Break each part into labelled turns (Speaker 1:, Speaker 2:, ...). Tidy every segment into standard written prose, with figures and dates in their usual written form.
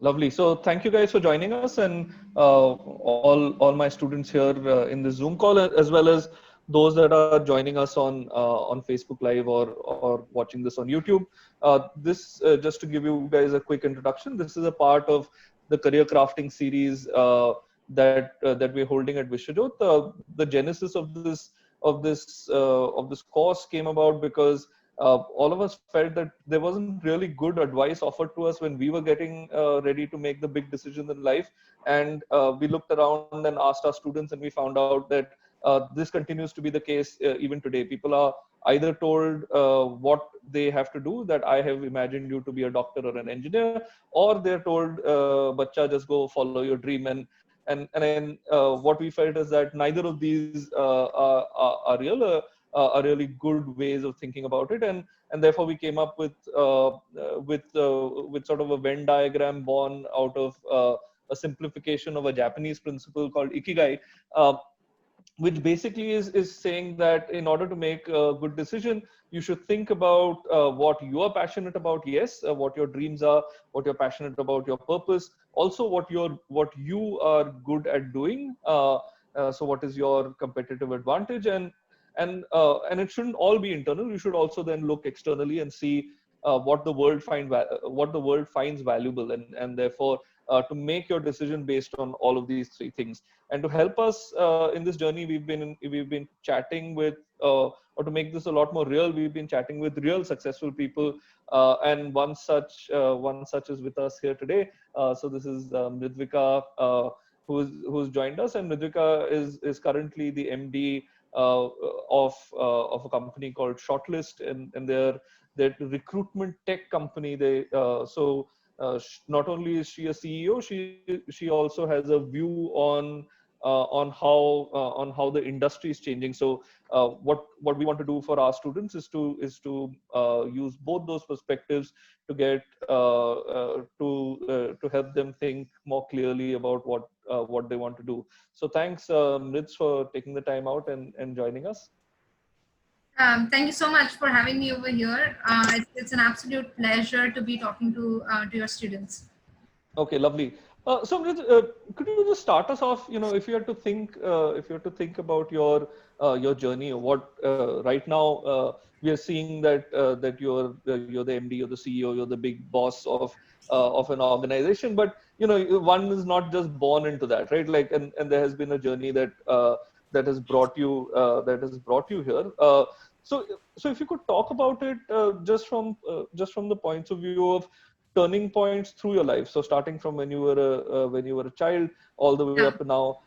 Speaker 1: Lovely. So thank you guys for joining us, and all my students here in the Zoom call, as well as those that are joining us on Facebook Live or watching this on YouTube. This just to give you guys a quick introduction. This is a part of the career crafting series that we're holding at Vishwajot. The genesis of this course came about because all of us felt that there wasn't really good advice offered to us when we were getting ready to make the big decisions in life. And we looked around and asked our students, and we found out that this continues to be the case even today. People are either told what they have to do, that I have imagined you to be a doctor or an engineer, or they're told, "Bacha, just go follow your dream." And what we felt is that neither of these are real. Are really good ways of thinking about it, and therefore we came up with sort of a Venn diagram born out of a simplification of a Japanese principle called ikigai, uh, which basically is saying that in order to make a good decision, you should think about what you are passionate about. Yes, what your dreams are, what you're passionate about, your purpose. Also, what you are good at doing. So, what is your competitive advantage? And it shouldn't all be internal. You should also then look externally and see what the world finds valuable, and therefore to make your decision based on all of these three things. And to help us in this journey, we've been chatting with, or to make this a lot more real, we've been chatting with real successful people, and one such is with us here today. So this is Mridvika, who's joined us, and Mridvika is currently the MD of a company called Shortlist, and they're recruitment tech company. Not only is she a CEO, she also has a view on how the industry is changing. So what we want to do for our students is to use both those perspectives to get to help them think more clearly about what they want to do. So thanks, Mritz, for taking the time out and joining us.
Speaker 2: Thank you so much for having me over here. It's an absolute pleasure to be talking to your students.
Speaker 1: Okay, lovely. So, Mritz, could you just start us off? If you had to think about your journey, right now we are seeing that you're the MD, you're the CEO, you're the big boss of an organization. But one is not just born into that, right? Like, and there has been a journey that has brought you here. So if you could talk about it, just from the points of view of turning points through your life. So starting from when you were a child all the way
Speaker 2: Yeah.
Speaker 1: up to now,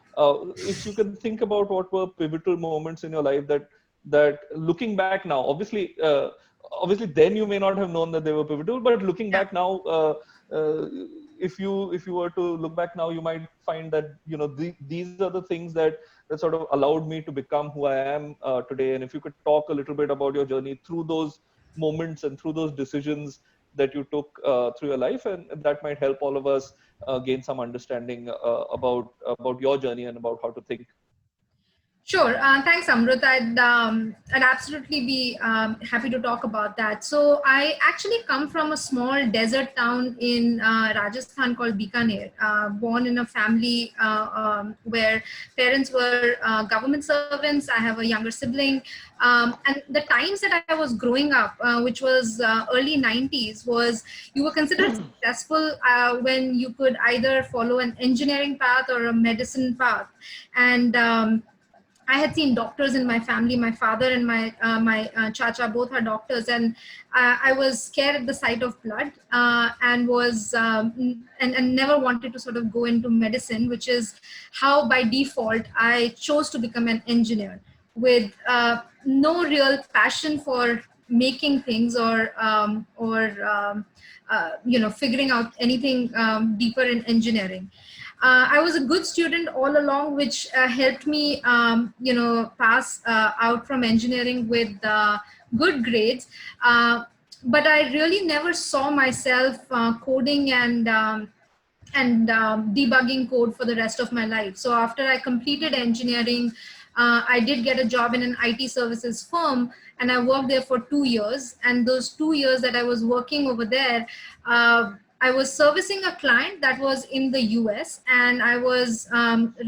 Speaker 1: if you can think about what were pivotal moments in your life that looking back now, obviously then you may not have known that they were pivotal, but looking
Speaker 2: Yeah.
Speaker 1: back now, uh, if you were to look back now, you might find that these are the things that sort of allowed me to become who I am today. And if you could talk a little bit about your journey through those moments and through those decisions that you took through your life, and that might help all of us gain some understanding about your journey and about how to think.
Speaker 2: Sure. Thanks, Amrut. I'd absolutely be happy to talk about that. So I actually come from a small desert town in Rajasthan called Bikaner. Born in a family where parents were government servants. I have a younger sibling. And the times that I was growing up, which was early 90s, was you were considered successful when you could either follow an engineering path or a medicine path. And I had seen doctors in my family. My father and my chacha both are doctors, and I was scared at the sight of blood, and never wanted to sort of go into medicine, which is how by default I chose to become an engineer with no real passion for making things or figuring out anything deeper in engineering. I was a good student all along, which helped me, pass out from engineering with good grades. But I really never saw myself coding and debugging code for the rest of my life. So after I completed engineering, I did get a job in an IT services firm, and I worked there for 2 years. And those 2 years that I was working over there, I was servicing a client that was in the US, and I was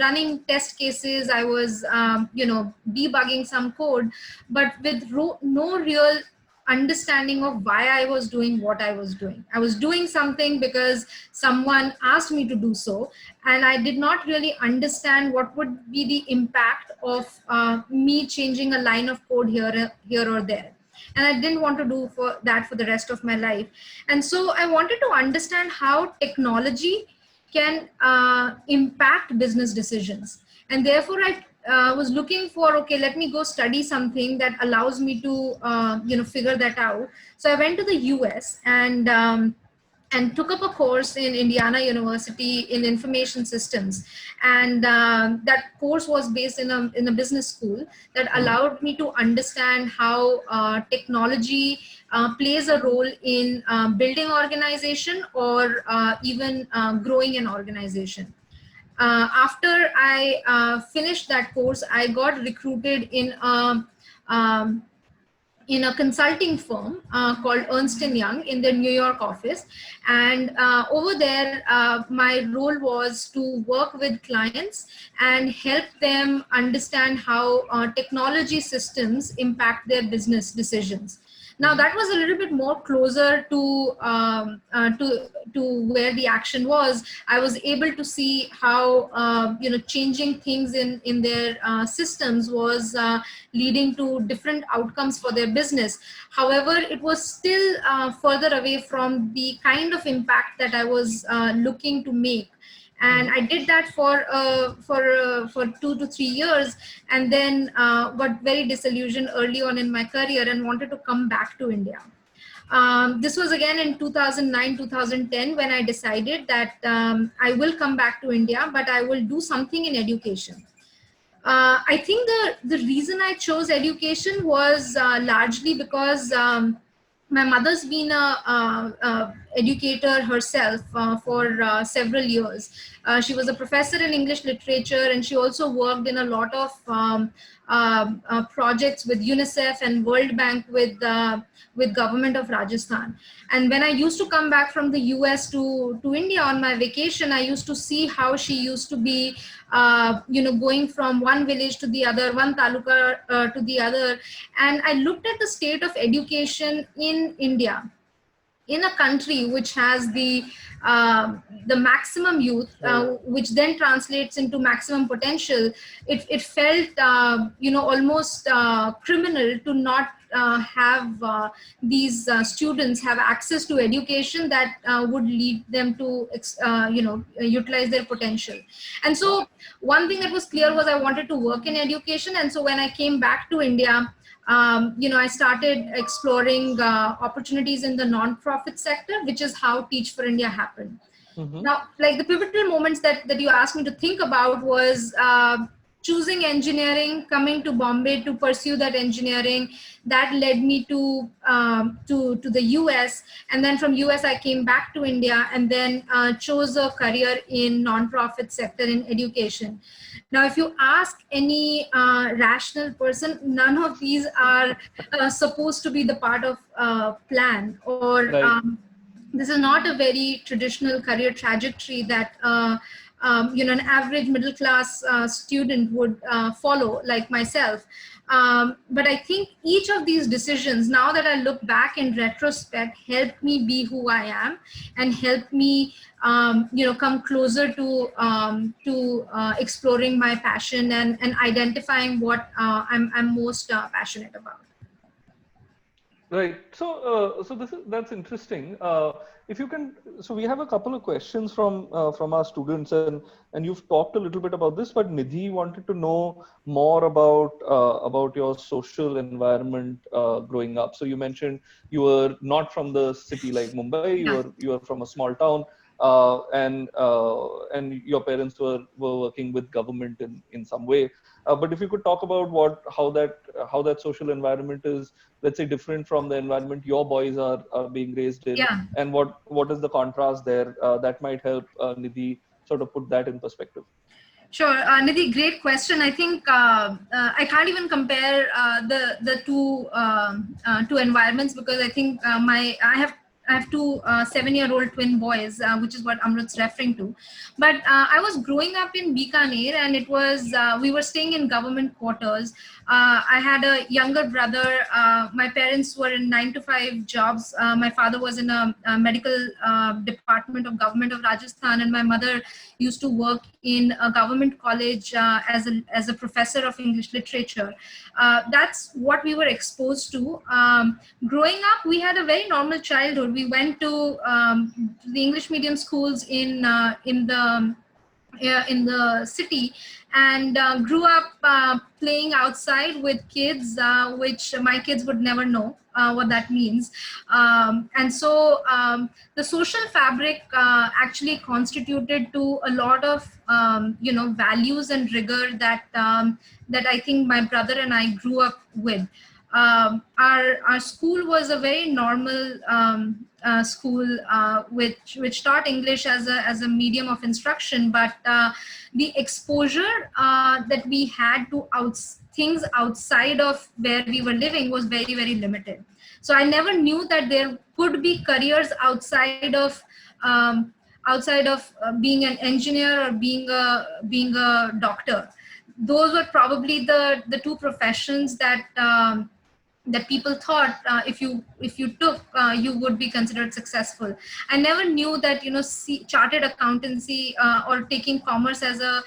Speaker 2: running test cases. I was, debugging some code, but with no real understanding of why I was doing what I was doing. I was doing something because someone asked me to do so, and I did not really understand what would be the impact of me changing a line of code here or there. And I didn't want to do for the rest of my life. And so I wanted to understand how technology can impact business decisions. And therefore, I was looking for, okay, let me go study something that allows me to, figure that out. So I went to the US and took up a course in Indiana University in information systems. And that course was based in a business school that allowed me to understand how technology plays a role in building organization or even growing an organization. After I finished that course, I got recruited um, in a consulting firm called Ernst & Young in their New York office. And over there, my role was to work with clients and help them understand how technology systems impact their business decisions. Now that was a little bit more closer to where the action was. I was able to see how changing things in their systems was leading to different outcomes for their business. However, it was still further away from the kind of impact that I was looking to make. And I did that for 2 to 3 years, and then got very disillusioned early on in my career and wanted to come back to India. This was again in 2009, 2010, when I decided that I will come back to India, but I will do something in education. I think the reason I chose education was largely because my mother's been a educator herself for several years. She was a professor in English literature, and she also worked in a lot of projects with UNICEF and World Bank with government of Rajasthan. And when I used to come back from the US to India on my vacation, I used to see how she used to be going from one village to the other, one taluka to the other. And I looked at the state of education in India, in a country which has the maximum youth, which then translates into maximum potential. It felt almost criminal to not have these students have access to education that would lead them to utilize their potential. And so one thing that was clear was I wanted to work in education. And so when I came back to India, I started exploring opportunities in the non-profit sector, which is how Teach for India happened. Now, like the pivotal moments that you asked me to think about was choosing engineering, coming to Bombay to pursue that engineering. That led me to the US, and then from US I came back to India, and then chose a career in non-profit sector in education. Now, if you ask any rational person, none of these are supposed to be the part of plan, or
Speaker 1: Right.
Speaker 2: This is not a very traditional career trajectory that an average middle class student would follow, like myself. But I think each of these decisions, now that I look back in retrospect, helped me be who I am and helped me come closer to exploring my passion and identifying what I'm most passionate about.
Speaker 1: Right. So that's interesting. If you can, so we have a couple of questions from our students, and you've talked a little bit about this, but Nidhi wanted to know more about your social environment growing up. So you mentioned you were not from the city like Mumbai.
Speaker 2: Yeah.
Speaker 1: You were from a small town, and your parents were working with government in some way. But if you could talk about how that social environment is, let's say, different from the environment your boys are being raised in,
Speaker 2: Yeah.
Speaker 1: and what is the contrast there, that might help Nidhi sort of put that in perspective.
Speaker 2: Sure, Nidhi, great question. I think I can't even compare the two environments, because I think I have I have two 7-year-old twin boys, which is what Amrut's referring to. But I was growing up in Bikaner, and it was we were staying in government quarters. I had a younger brother. My parents were in 9-to-5 jobs. My father was in a medical department of government of Rajasthan, and my mother used to work in a government college as a professor of English literature. That's what we were exposed to. Growing up, we had a very normal childhood. We went to the English medium schools in the city, and grew up playing outside with kids, which my kids would never know what that means. And so the social fabric actually constituted to a lot of values and rigor that I think my brother and I grew up with. Our school was a very normal school, which taught English as a medium of instruction, but the exposure that we had to things outside of where we were living was very, very limited. So I never knew that there could be careers outside of being an engineer or being a doctor. Those were probably the two professions that people thought if you took, you would be considered successful. I never knew that chartered accountancy or taking commerce as a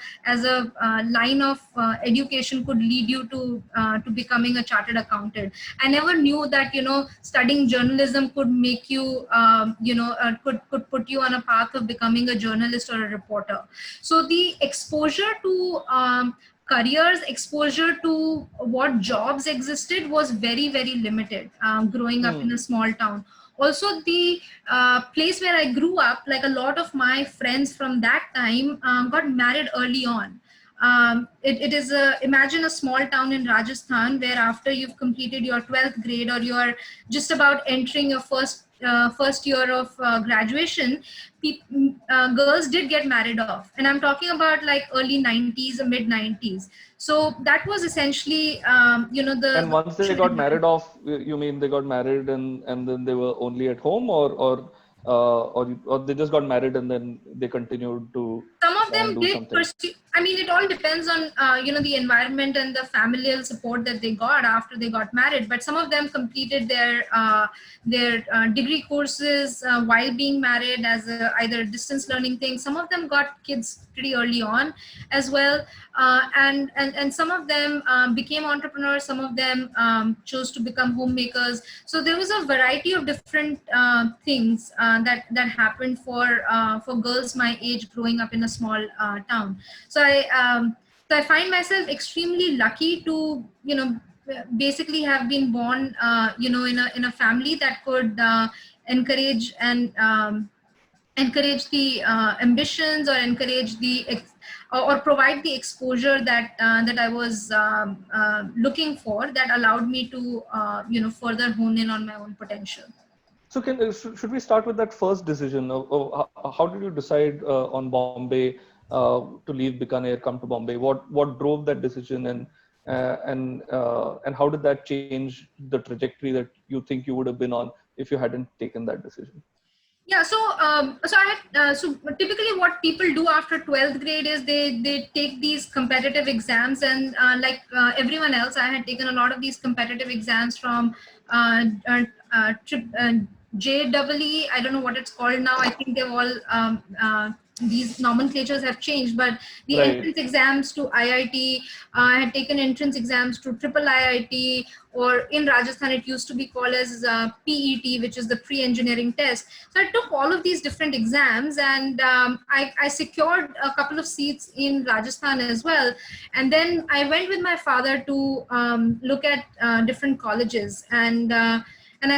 Speaker 2: line of education could lead you to becoming a chartered accountant. I never knew that studying journalism could make you could put you on a path of becoming a journalist or a reporter. So the exposure to careers, exposure to what jobs existed was very, very limited growing up in a small town. Also, the place where I grew up, like a lot of my friends from that time got married early on. It is imagine a small town in Rajasthan where after you've completed your 12th grade or you're just about entering your first year of graduation, girls did get married off, and I'm talking about like early 90s or mid 90s. So that was essentially
Speaker 1: And once they got married off, you mean they got married and then they were only at home, or they just got married and then they continued to
Speaker 2: some of them
Speaker 1: do
Speaker 2: did
Speaker 1: something?
Speaker 2: pursue. I mean, it all depends on the environment and the familial support that they got after they got married. But some of them completed their degree courses while being married as either a distance learning thing. Some of them got kids pretty early on as well, and some of them became entrepreneurs. Some of them chose to become homemakers. So there was a variety of different things that happened for girls my age growing up in a small town. So I find myself extremely lucky to basically have been born in a family that could encourage the ambitions, or encourage or provide the exposure that I was looking for, that allowed me to further hone in on my own potential.
Speaker 1: So should we start with that first decision of how did you decide on Bombay, to leave Bikaner, come to Bombay? What drove that decision, and how did that change the trajectory that you think you would have been on if you hadn't taken that decision?
Speaker 2: Yeah, so I had so typically what people do after 12th grade is they take these competitive exams, and like everyone else, I had taken a lot of these competitive exams from JEE. I don't know what it's called now. I think they've all these nomenclatures have changed, but the
Speaker 1: Right.
Speaker 2: entrance exams to IIT, I had taken entrance exams to triple IIT, or in Rajasthan it used to be called as PET, which is the pre-engineering test. So I took all of these different exams, and I secured a couple of seats in Rajasthan as well. And then I went with my father to look at different colleges, and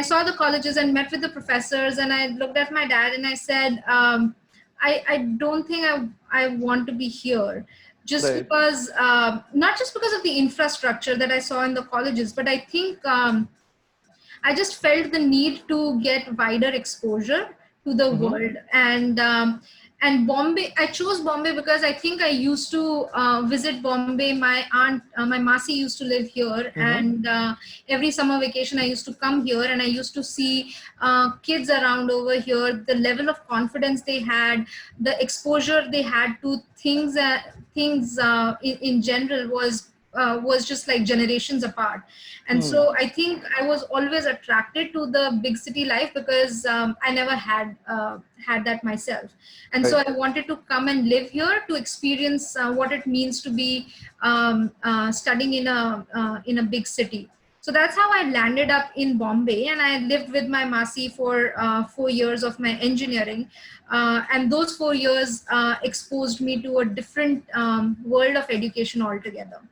Speaker 2: I saw the colleges and met with the professors, and I looked at my dad and I said, I don't think I want to be here, just
Speaker 1: Right.
Speaker 2: because, not just because of the infrastructure that I saw in the colleges, but I think I just felt the need to get wider exposure to the world. and Bombay, I chose Bombay because I think I used to visit Bombay. My aunt, my Masi used to live here, and every summer vacation I used to come here, and I used to see kids around over here. The level of confidence they had, the exposure they had to things, in general was just like generations apart. And so I think I was always attracted to the big city life because I never had that myself. And so I wanted to come and live here to experience what it means to be studying in a big city. So that's how I landed up in Bombay, and I lived with my Masi for 4 years of my engineering. And those 4 years exposed me to a different world of education altogether.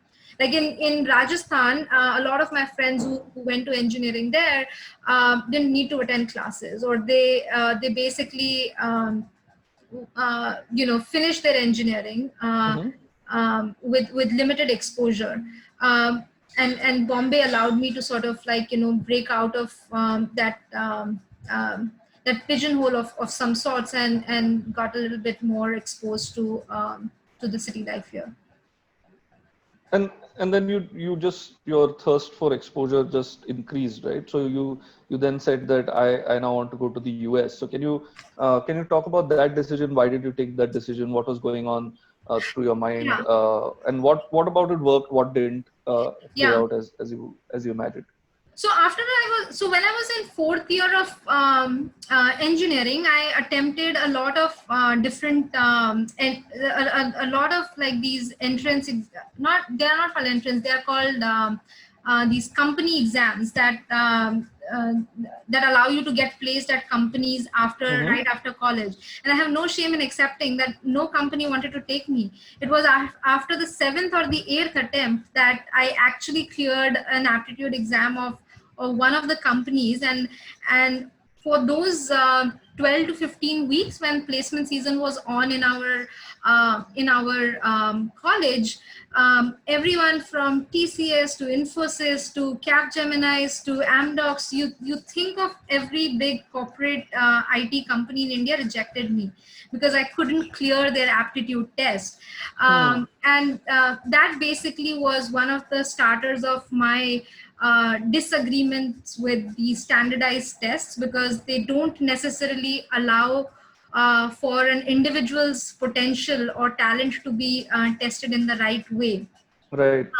Speaker 2: Like in Rajasthan, a lot of my friends who went to engineering there didn't need to attend classes, or they basically finish their engineering with limited exposure. And Bombay allowed me to sort of break out of that pigeonhole of some sorts, and got a little bit more exposed to the city life here.
Speaker 1: And then you just, your thirst for exposure just increased, right? So you then said that I now want to go to the US. So can you talk about that decision? Why did you take that decision? What was going on through your mind? And what about it worked? What didn't play out as you imagined?
Speaker 2: So when I was in 4th year of engineering, I attempted a lot of different and a lot of like these entrance. They are not called entrance. They are called these company exams that that allow you to get placed at companies right after college. And I have no shame in accepting that no company wanted to take me. It was after the 7th or the 8th attempt that I actually cleared an aptitude exam of one of the companies, and for those 12 to 15 weeks when placement season was on in our college, everyone from TCS to Infosys to Capgemini to Amdocs, you think of every big corporate IT company in India rejected me because I couldn't clear their aptitude test. And that basically was one of the starters of my disagreements with the standardized tests, because they don't necessarily allow for an individual's potential or talent to be tested in the right way.
Speaker 1: Right.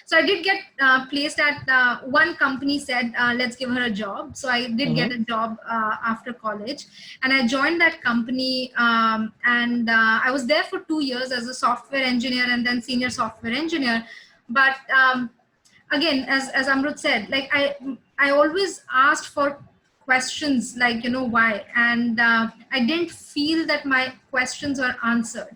Speaker 2: So I did get placed at one company said, let's give her a job. So I did get a job after college, and I joined that company. And I was there for 2 years as a software engineer and then senior software engineer. But again, as Amrut said, like I always asked for questions like, why? And I didn't feel that my questions were answered.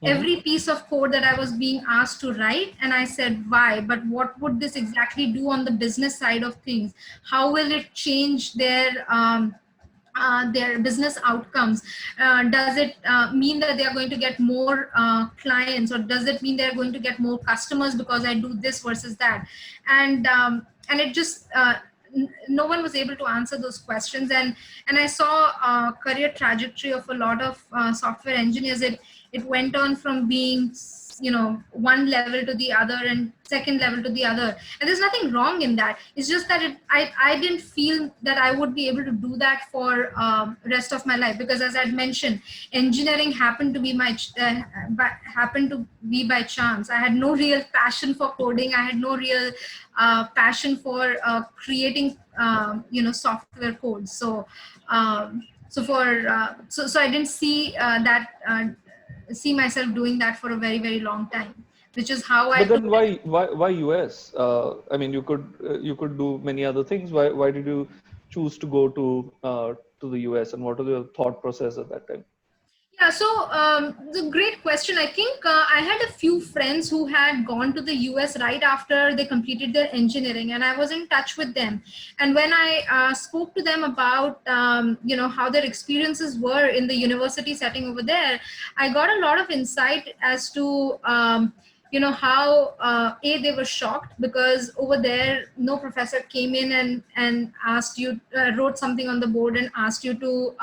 Speaker 2: Every piece of code that I was being asked to write, and I said, why? But what would this exactly do on the business side of things? How will it change their business outcomes? Does it mean that they are going to get more clients, or does it mean they're going to get more customers because I do this versus that? And it just no one was able to answer those questions. And I saw a career trajectory of a lot of software engineers. It went on from being one level to the other and second level to the other, and there's nothing wrong in that. It's just that I didn't feel that I would be able to do that for rest of my life, because as I'd mentioned, engineering happened to be by chance. I had no real passion for coding. I had no real passion for creating software code. So I didn't see myself doing that for a very, very long time, which is how
Speaker 1: But then why US? I mean, you could do many other things. Why did you choose to go to the US, and what was your thought process at that time?
Speaker 2: Yeah, so it's a great question. I think I had a few friends who had gone to the US right after they completed their engineering, and I was in touch with them. And when I spoke to them about how their experiences were in the university setting over there, I got a lot of insight as to how they were shocked, because over there no professor came in and asked you, wrote something on the board and asked you to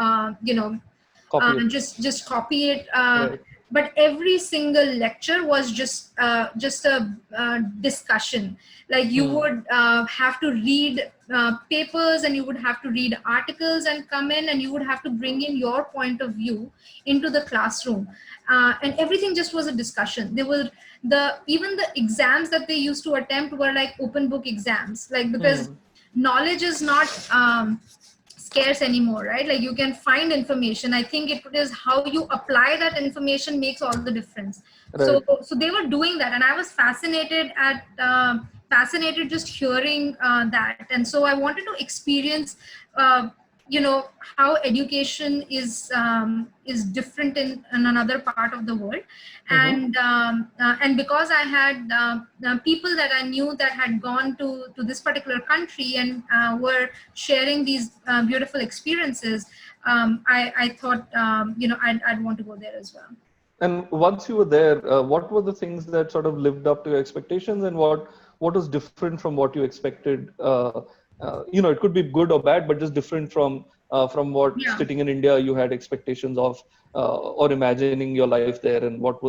Speaker 1: Copy it.
Speaker 2: Just copy it.
Speaker 1: Right.
Speaker 2: But every single lecture was just a discussion. Like you would have to read papers, and you would have to read articles and come in, and you would have to bring in your point of view into the classroom. And everything just was a discussion. There were even the exams that they used to attempt were like open book exams, like because knowledge is not scarce anymore, right? Like you can find information. I think it is how you apply that information makes all the difference.
Speaker 1: Right.
Speaker 2: So they were doing that, and I was fascinated just hearing that. And so I wanted to experience how education is different in another part of the world. And because I had people that I knew that had gone to this particular country and were sharing these beautiful experiences, I thought I'd want to go there as well.
Speaker 1: And once you were there, what were the things that sort of lived up to your expectations, and what was different from what you expected? It could be good or bad, but just different from what sitting in India you had expectations of, or imagining your life there, and what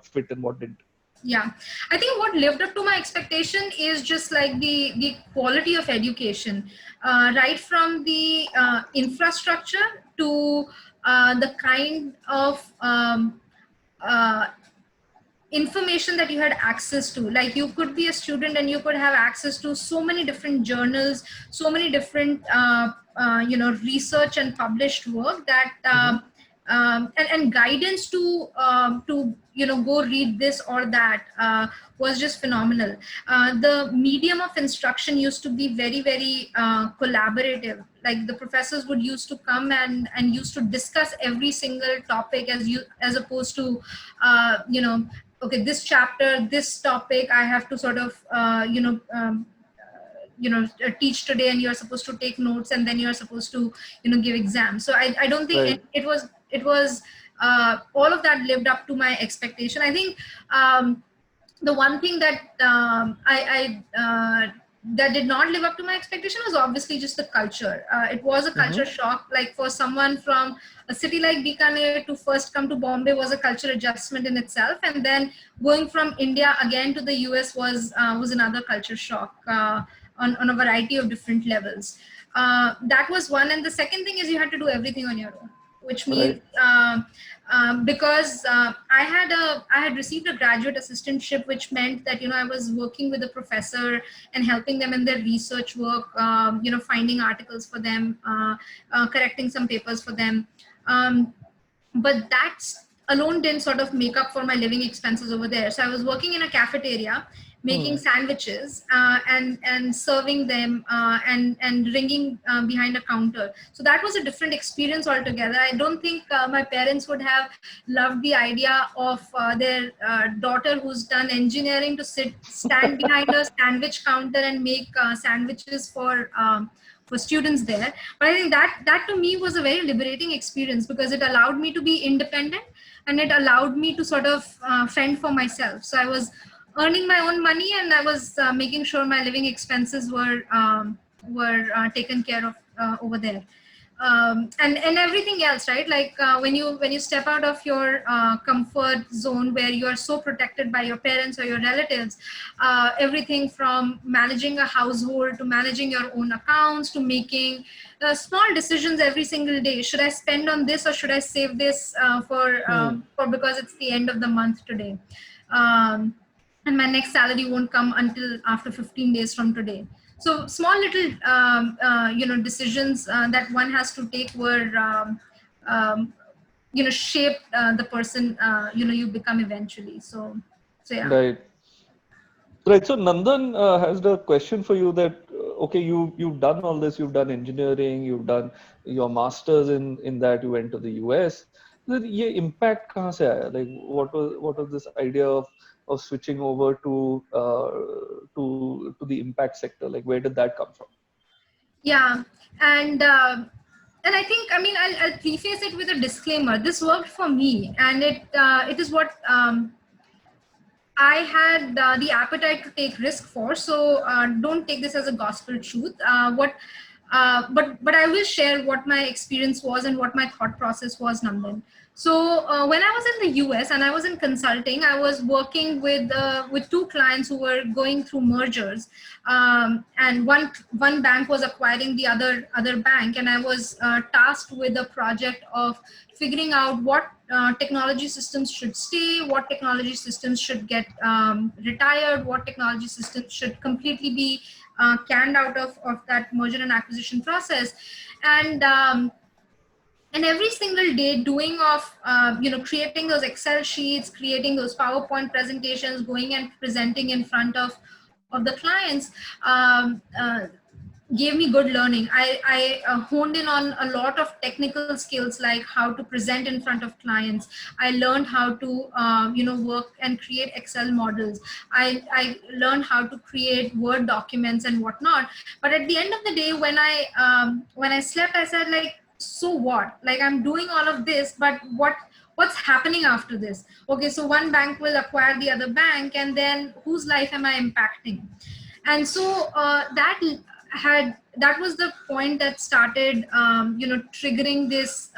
Speaker 1: fit and what didn't.
Speaker 2: Yeah, I think what lived up to my expectation is just like the quality of education, right from the infrastructure to the kind of information that you had access to. Like you could be a student and you could have access to so many different journals, so many different research and published work that and guidance to go read this or that was just phenomenal. The medium of instruction used to be very, very collaborative. Like the professors would used to come and used to discuss every single topic as opposed to okay, this chapter, this topic, I have to sort of teach today, and you're supposed to take notes, and then you're supposed to give exams. So I don't think it was all of that lived up to my expectation. I think the one thing that that did not live up to my expectation was obviously just the culture. It was a culture shock. Like for someone from a city like Bikaner to first come to Bombay was a culture adjustment in itself, and then going from India again to the US was another culture shock on a variety of different levels. That was one, and the second thing is you had to do everything on your own, which means because I had received a graduate assistantship, which meant that I was working with a professor and helping them in their research work, finding articles for them, correcting some papers for them, but that alone didn't sort of make up for my living expenses over there. So I was working in a cafeteria making sandwiches and serving them and ringing behind a counter. So that was a different experience altogether. I don't think my parents would have loved the idea of their daughter who's done engineering to stand behind a sandwich counter and make sandwiches for students there. But I think that to me was a very liberating experience, because it allowed me to be independent and it allowed me to sort of fend for myself. So I was earning my own money, and I was making sure my living expenses were taken care of over there, and everything else, right? Like when you step out of your comfort zone where you are so protected by your parents or your relatives, everything from managing a household to managing your own accounts to making small decisions every single day. Should I spend on this, or should I save this for because it's the end of the month today? And my next salary won't come until after 15 days from today. So small little, decisions that one has to take were, shape the person, you become eventually. So yeah.
Speaker 1: Right. So Nandan has the question for you that, okay, you've done all this, you've done engineering, you've done your masters in that, you went to the US. ये impact कहाँ से आया? Like what was this idea of switching over to the impact sector? Like where did that come from?
Speaker 2: Yeah, and I think, I mean, I'll preface it with a disclaimer. This worked for me, and it is what I had the appetite to take risk for. So don't take this as a gospel truth. What But I will share what my experience was and what my thought process was, Nandan. So when I was in the US and I was in consulting, I was working with two clients who were going through mergers, and one bank was acquiring the other bank, and I was tasked with a project of figuring out what technology systems should stay, what technology systems should get retired, what technology systems should completely be canned out of that merger and acquisition process. And every single day doing of creating those Excel sheets, creating those PowerPoint presentations, going and presenting in front of the clients, gave me good learning. I honed in on a lot of technical skills, like how to present in front of clients. I learned how to work and create Excel models. I learned how to create Word documents and whatnot. But at the end of the day, when I slept, I said, like, so what? Like, I'm doing all of this, but what's happening after this? Okay, so one bank will acquire the other bank, and then whose life am I impacting? And so that was the point that started triggering this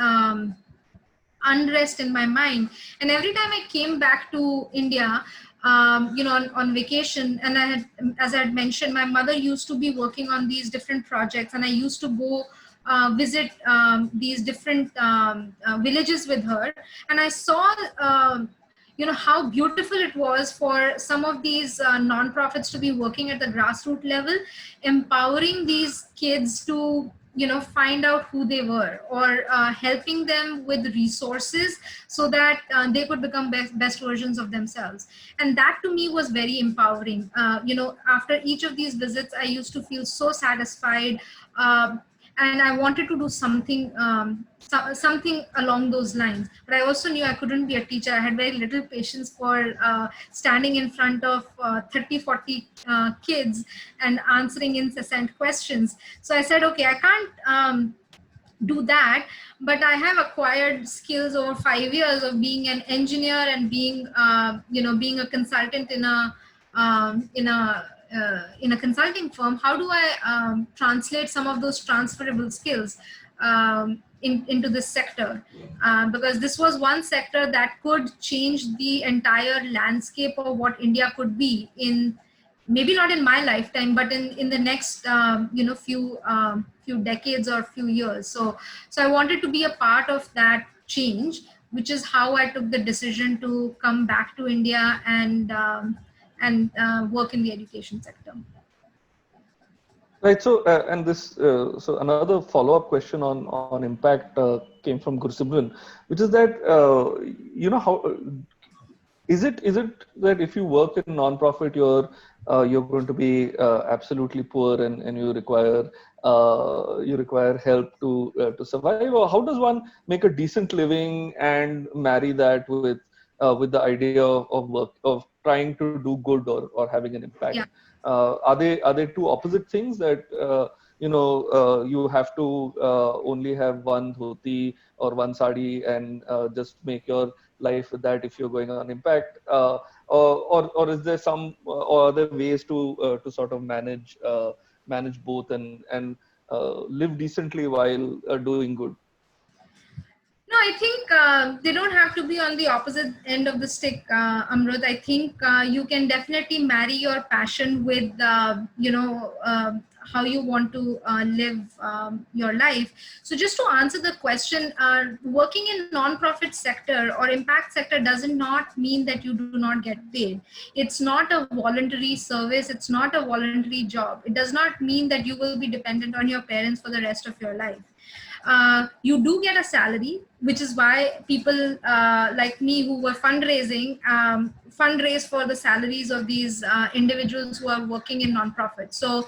Speaker 2: unrest in my mind. And every time I came back to India, on vacation, and as I had mentioned, my mother used to be working on these different projects, and I used to go visit these different villages with her, and I saw how beautiful it was for some of these nonprofits to be working at the grassroots level, empowering these kids to find out who they were, or helping them with resources so that they could become best versions of themselves. And that to me was very empowering. After each of these visits, I used to feel so satisfied, and I wanted to do something something along those lines. But I also knew I couldn't be a teacher. I had very little patience for standing in front of 30, 40 kids and answering incessant questions. So I said, okay, I can't do that, but I have acquired skills over 5 years of being an engineer and being being a consultant in a consulting firm. How do I translate some of those transferable skills into this sector? Because this was one sector that could change the entire landscape of what India could be in, maybe not in my lifetime, but in the next few decades or few years. So I wanted to be a part of that change, which is how I took the decision to come back to India and work in the education sector.
Speaker 1: Right. So, and this, so another follow-up question on impact came from Gursimran, which is that how is it that if you work in non-profit, you're going to be absolutely poor and you require help to survive, or how does one make a decent living and marry that with the idea of work, of trying to do good or having an impact?
Speaker 2: Yeah.
Speaker 1: Are they two opposite things, that you have to only have one dhoti or one sari and just make your life with that if you're going on impact, or is there some or other ways to sort of manage both and live decently while doing good?
Speaker 2: No, I think they don't have to be on the opposite end of the stick, Amrut. I think you can definitely marry your passion with, how you want to live your life. So just to answer the question, working in non-profit sector or impact sector doesn't not mean that you do not get paid. It's not a voluntary service. It's not a voluntary job. It does not mean that you will be dependent on your parents for the rest of your life. You do get a salary, which is why people like me who were fundraising fundraise for the salaries of these individuals who are working in nonprofits. So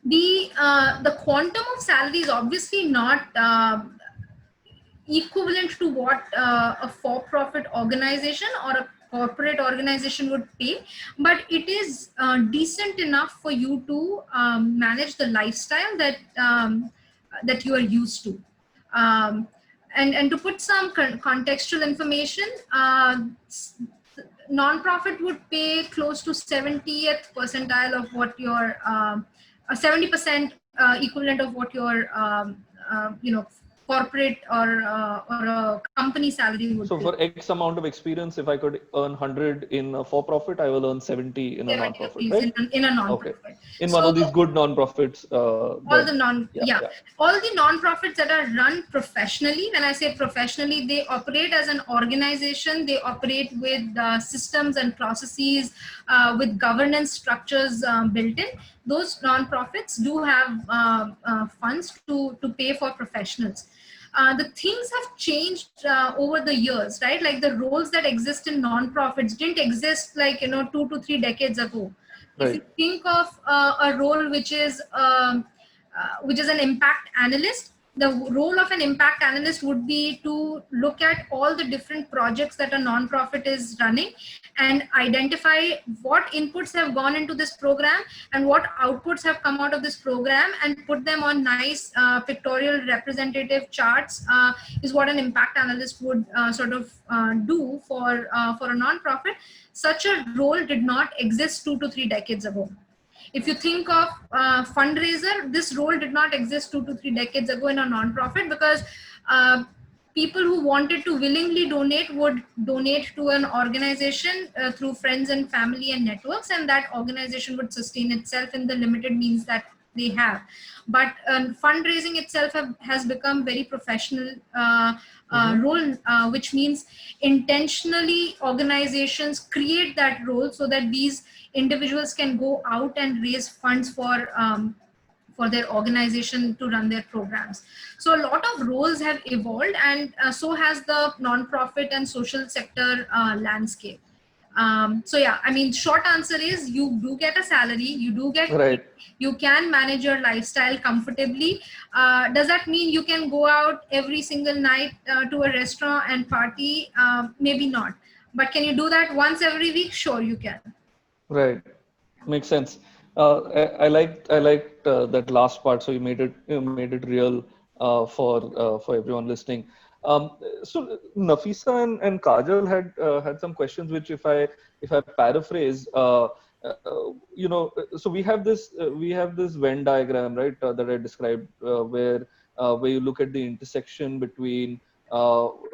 Speaker 2: the quantum of salary is obviously not equivalent to what a for-profit organization or a corporate organization would pay, but it is decent enough for you to manage the lifestyle that you are used to. And to put some contextual information, nonprofit would pay close to 70th percentile of what your 70% equivalent of what your corporate or a company salary would
Speaker 1: So
Speaker 2: be.
Speaker 1: for X amount of experience, if I could earn 100 in a for-profit, I will earn 70 in a
Speaker 2: 70
Speaker 1: non-profit,
Speaker 2: rupees
Speaker 1: right?
Speaker 2: in a
Speaker 1: Okay.
Speaker 2: non-profit.
Speaker 1: In one
Speaker 2: So
Speaker 1: of these good non-profits,
Speaker 2: all the
Speaker 1: then yeah.
Speaker 2: all the non-profits that are run professionally, when I say professionally, they operate as an organization, they operate with systems and processes, with governance structures built in. Those non-profits do have funds to pay for professionals. The things have changed over the years, right? Like the roles that exist in non-profits didn't exist like 2 to 3 decades ago. If you
Speaker 1: Right.
Speaker 2: think of a role which is an impact analyst, the role of an impact analyst would be to look at all the different projects that a nonprofit is running and identify what inputs have gone into this program and what outputs have come out of this program and put them on nice pictorial representative charts, is what an impact analyst would do for a nonprofit. Such a role did not exist 2 to 3 decades ago. If you think of fundraiser, this role did not exist 2 to 3 decades ago in a nonprofit, because uh, people who wanted to willingly donate would donate to an organization through friends and family and networks, and that organization would sustain itself in the limited means that they have. But fundraising itself has become very professional role, which means intentionally organizations create that role so that these individuals can go out and raise funds for their organization to run their programs. So a lot of roles have evolved, and so has the non-profit and social sector landscape. So yeah, I mean, short answer is you do get a salary, you do get
Speaker 1: Right.
Speaker 2: you can manage your lifestyle comfortably. Does that mean you can go out every single night to a restaurant and party? Maybe not. But can you do that once every week? Sure, you can.
Speaker 1: Right. Makes sense. I liked that last part. So you made it real for everyone listening. So Nafisa and Kajal had some questions, which if I paraphrase, so we have this Venn diagram, right, that I described, where you look at the intersection between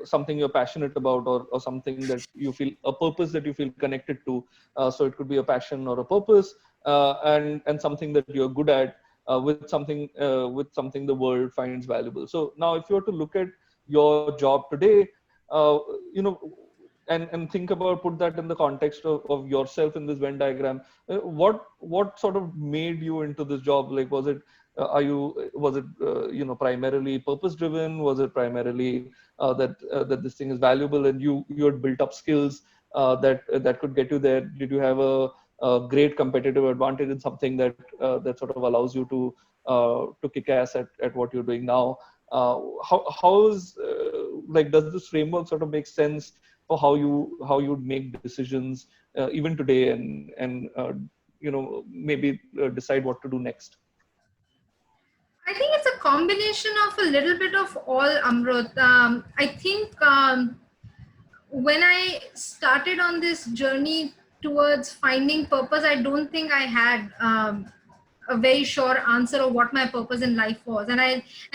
Speaker 1: something you're passionate about, or something that you feel, a purpose that you feel connected to. So it could be a passion or a purpose, and something that you're good at, with something the world finds valuable. So now, if you were to look at your job today, uh, you know, and think about, put that in the context of yourself in this Venn diagram. What sort of made you into this job? Like, was it primarily purpose driven? Was it primarily that this thing is valuable and you had built up skills that could get you there? Did you have a great competitive advantage in something that sort of allows you to kick ass at what you're doing now? How's like, does this framework sort of make sense for how you'd make decisions even today, and maybe decide what to do next?
Speaker 2: I think it's a combination of a little bit of all, Amrut. I think when I started on this journey towards finding purpose, I don't think I had a very sure answer of what my purpose in life was, and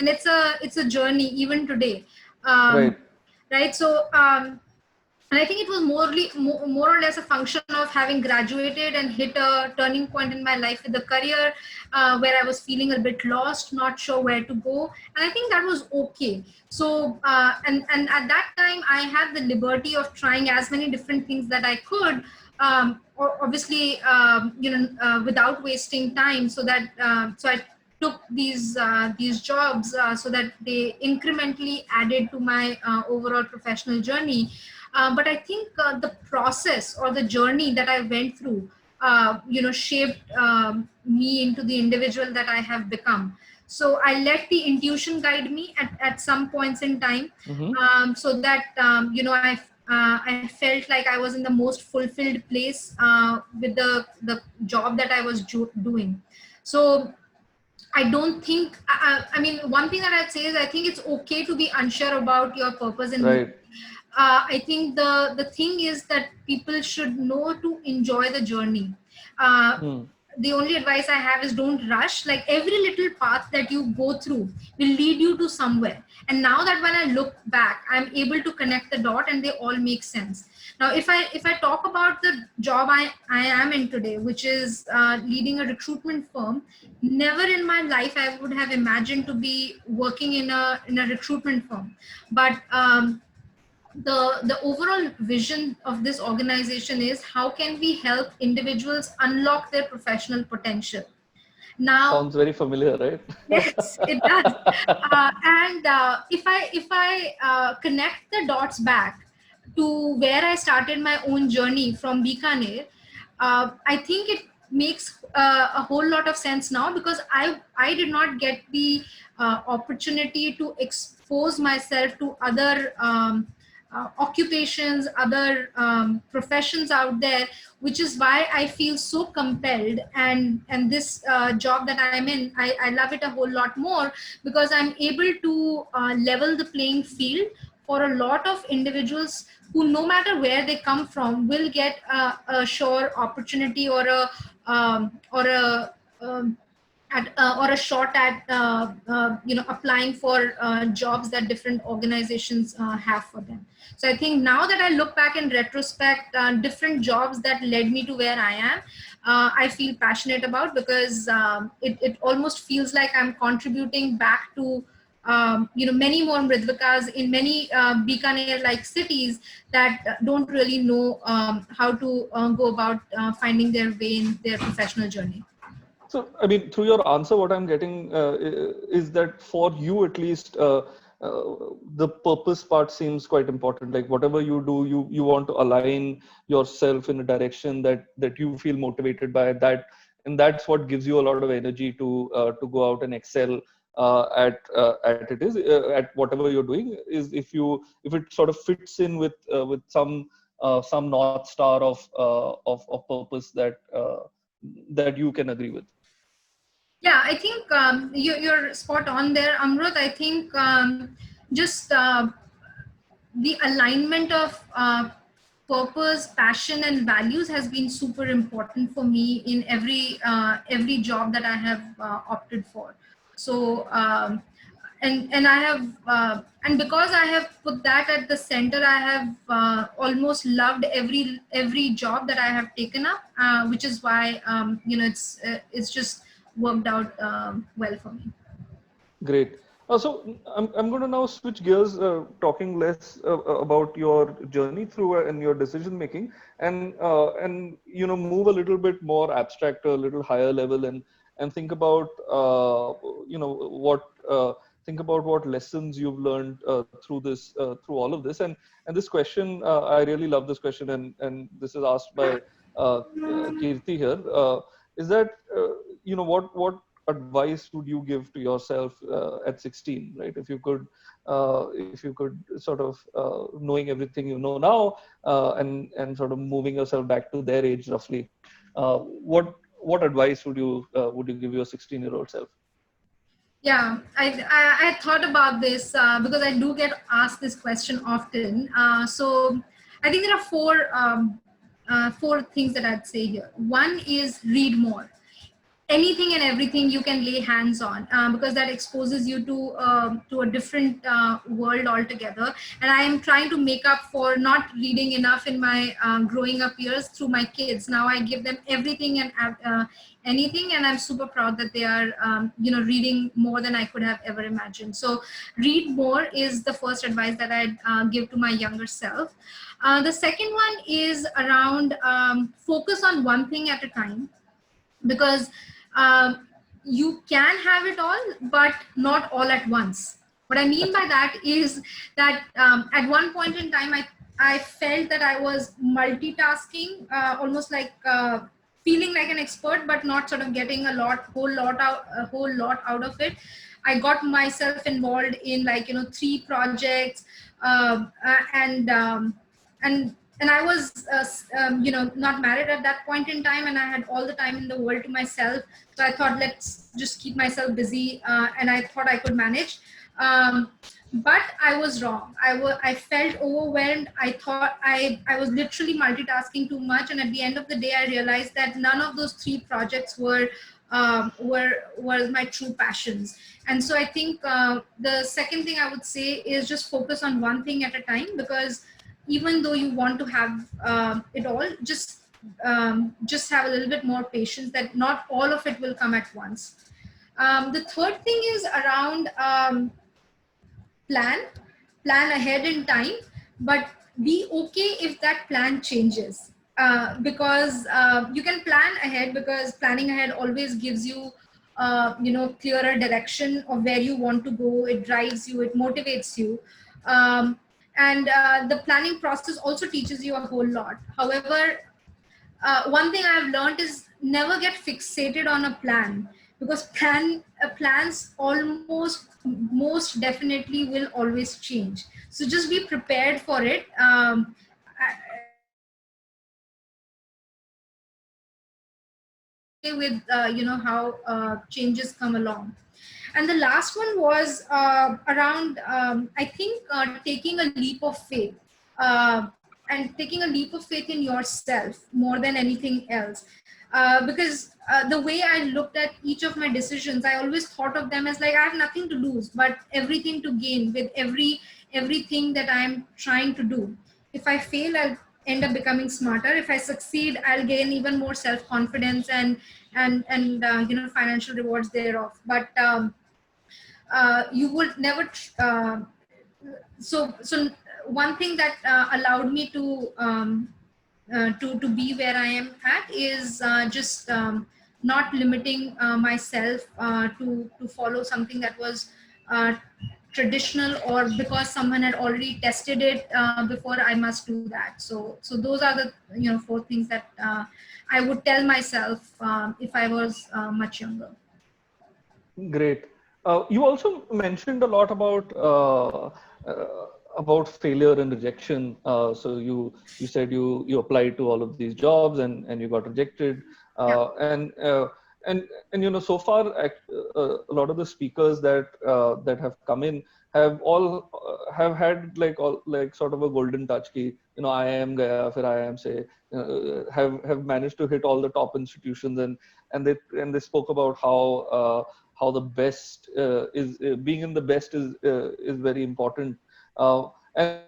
Speaker 2: it's a journey even today,
Speaker 1: Right.
Speaker 2: right? So and I think it was more or less a function of having graduated and hit a turning point in my life with a career where I was feeling a bit lost, not sure where to go, and I think that was okay. So and at that time, I had the liberty of trying as many different things that I could. Obviously, without wasting time, so that so I took these jobs so that they incrementally added to my overall professional journey. But I think the process or the journey that I went through, shaped me into the individual that I have become. So I let the intuition guide me at some points in time,
Speaker 1: Mm-hmm.
Speaker 2: so that I felt like I was in the most fulfilled place with the job that I was doing. So I don't think, I mean, one thing that I'd say is I think it's okay to be unsure about your purpose in life.
Speaker 1: Right.
Speaker 2: I think the thing is that people should know to enjoy the journey. Uh,
Speaker 1: Hmm.
Speaker 2: the only advice I have is don't rush. Like every little path that you go through will lead you to somewhere. And now that when I look back, I'm able to connect the dot and they all make sense. Now, if I talk about the job I am in today, which is leading a recruitment firm, never in my life I would have imagined to be working in a recruitment firm. But the overall vision of this organization is how can we help individuals unlock their professional potential. Now,
Speaker 1: Sounds very familiar, right?
Speaker 2: yes, it does. And if I connect the dots back to where I started my own journey from Bikaner, I think it makes a whole lot of sense now, because I did not get the opportunity to expose myself to other occupations, other professions out there, which is why I feel so compelled. And this job that I'm in, I love it a whole lot more, because I'm able to level the playing field for a lot of individuals who, no matter where they come from, will get a sure opportunity or um, or a shot at applying for jobs that different organizations have for them. So I think now that I look back in retrospect, different jobs that led me to where I am, I feel passionate about, because it almost feels like I'm contributing back to many more Mridvikas in many Bikaner-like cities that don't really know how to go about finding their way in their professional journey.
Speaker 1: So, I mean, through your answer, what I'm getting is that for you at least, the purpose part seems quite important. Like whatever you do, you want to align yourself in a direction that you feel motivated by. That, and that's what gives you a lot of energy to go out and excel at whatever you're doing. Is if it sort of fits in with some north star of purpose that you can agree with.
Speaker 2: Yeah, I think you're spot on there, Amrut. I think just the alignment of purpose, passion, and values has been super important for me in every job that I have opted for. So and I have and because I have put that at the center, I have almost loved every job that I have taken up, which is why it's just worked out well for me.
Speaker 1: Great. So I'm going to now switch gears, talking less about your journey through and your decision making, and move a little bit more abstract, a little higher level, and think about what think about what lessons you've learned through all of this. And this question, I really love this question, and this is asked by Kirti here. Is that what advice would you give to yourself at 16, right? If you could sort of knowing everything you know now, and sort of moving yourself back to their age roughly, what advice would you give your 16-year-old self?
Speaker 2: Yeah, I thought about this because I do get asked this question often. So I think there are four things that I'd say here. One is read more. Anything and everything you can lay hands on, because that exposes you to a different world altogether. And I am trying to make up for not reading enough in my growing up years through my kids. Now I give them everything and anything, and I'm super proud that they are reading more than I could have ever imagined. So read more is the first advice that I'd give to my younger self. The second one is around focus on one thing at a time, because you can have it all, but not all at once. What I mean by that is that at one point in time, I felt that I was multitasking, almost like feeling like an expert, but not sort of getting a whole lot out of it. I got myself involved in 3 projects, and I was not married at that point in time, and I had all the time in the world to myself. So I thought, let's just keep myself busy, and I thought I could manage. but I was wrong. I felt overwhelmed. I thought I was literally multitasking too much, and at the end of the day I realized that none of those three projects were my true passions. And so I think the second thing I would say is just focus on one thing at a time, because even though you want to have it all, just have a little bit more patience, that not all of it will come at once. The third thing is around plan plan ahead in time, but be okay if that plan changes, because you can plan ahead, because planning ahead always gives you clearer direction of where you want to go. It drives you, it motivates you, and the planning process also teaches you a whole lot. However, one thing I've learned is never get fixated on a plan, because plans almost most definitely will always change. So just be prepared for it. With how changes come along. And the last one was around I think taking a leap of faith, uh, and taking a leap of faith in yourself more than anything else, because the way I looked at each of my decisions, I always thought of them as like I have nothing to lose but everything to gain with everything that I'm trying to do. If I fail, I'll end up becoming smarter. If I succeed, I'll gain even more self-confidence and financial rewards thereof. But you would never so one thing that allowed me to be where I am at is just not limiting myself to follow something that was uh, traditional, or because someone had already tested it before I must do that. So those are the four things that I would tell myself if I was much younger.
Speaker 1: Great. You also mentioned a lot about failure and rejection. So you said you applied to all of these jobs and you got rejected.
Speaker 2: Yeah.
Speaker 1: And so far a lot of the speakers that have come in have all have had like sort of a golden touch key. IIM gaya, fir IIM se have managed to hit all the top institutions, and they spoke about how the best is being in the best is very important. And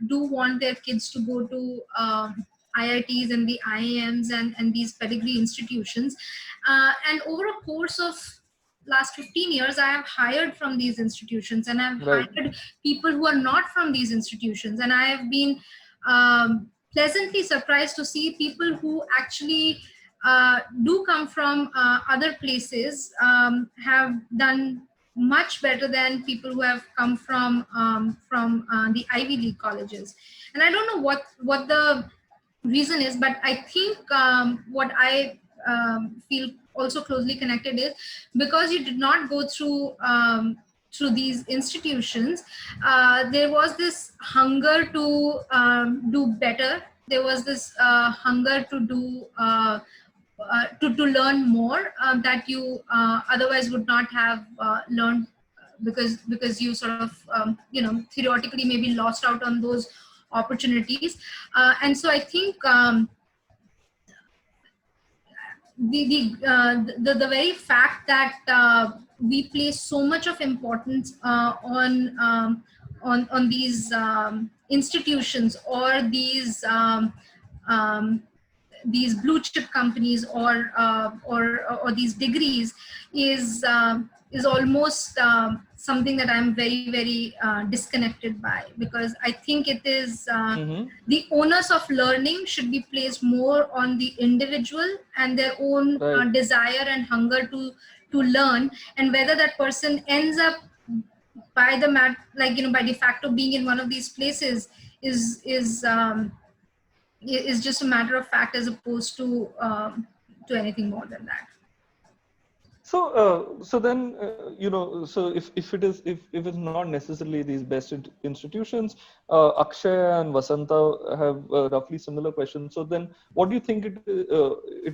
Speaker 2: do want their kids to go to IITs and the IIMs and these pedigree institutions. And over a course of last 15 years, I have hired from these institutions, and I've
Speaker 1: right,
Speaker 2: hired people who are not from these institutions. And I have been pleasantly surprised to see people who actually do come from other places have done much better than people who have come from the Ivy League colleges. And I don't know what the reason is, but I think what I feel also closely connected is because you did not go through these institutions. There was this hunger to do better. There was this hunger to do to learn more that you otherwise would not have learned, because you sort of theoretically maybe lost out on those opportunities. And so I think the very fact that we place so much of importance on these institutions, or these blue chip companies, or these degrees is almost something that I'm very very disconnected by, because I think it is
Speaker 1: mm-hmm,
Speaker 2: the onus of learning should be placed more on the individual and their own
Speaker 1: right,
Speaker 2: desire and hunger to learn, and whether that person ends up by the by de facto being in one of these places is is just a matter of fact, as opposed to anything more than that.
Speaker 1: So, so then, so if it is, if it's not necessarily these best institutions, Akshay and Vasanta have roughly similar questions. So then, what do you think it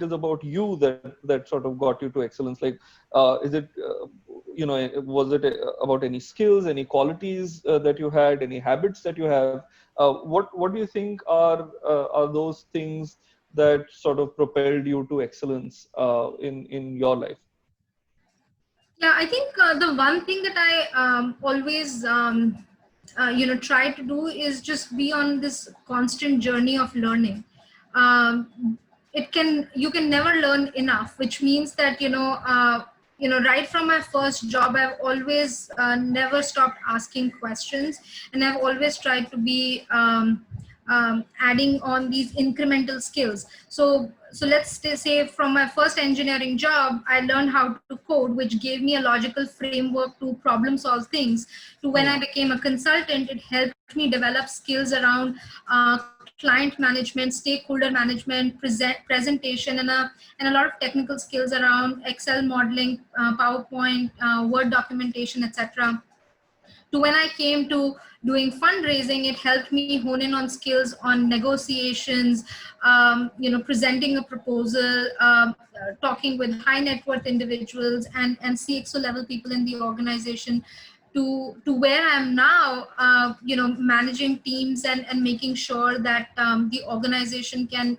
Speaker 1: is about you that sort of got you to excellence? Like, is it, was it about any skills, any qualities that you had, any habits that you have? What do you think are those things that sort of propelled you to excellence in your life?
Speaker 2: Yeah, I think the one thing that I always try to do is just be on this constant journey of learning. You can never learn enough, which means that right from my first job, I've always never stopped asking questions, and I've always tried to be adding on these incremental skills. So let's say from my first engineering job, I learned how to code, which gave me a logical framework to problem solve things. To when I became a consultant, it helped me develop skills around client management, stakeholder management, presentation, and a lot of technical skills around Excel modeling, PowerPoint, Word documentation, etc. To when I came to doing fundraising, it helped me hone in on skills on negotiations, presenting a proposal, talking with high net worth individuals and CXO level people in the organization, to where I am now, managing teams and making sure that the organization can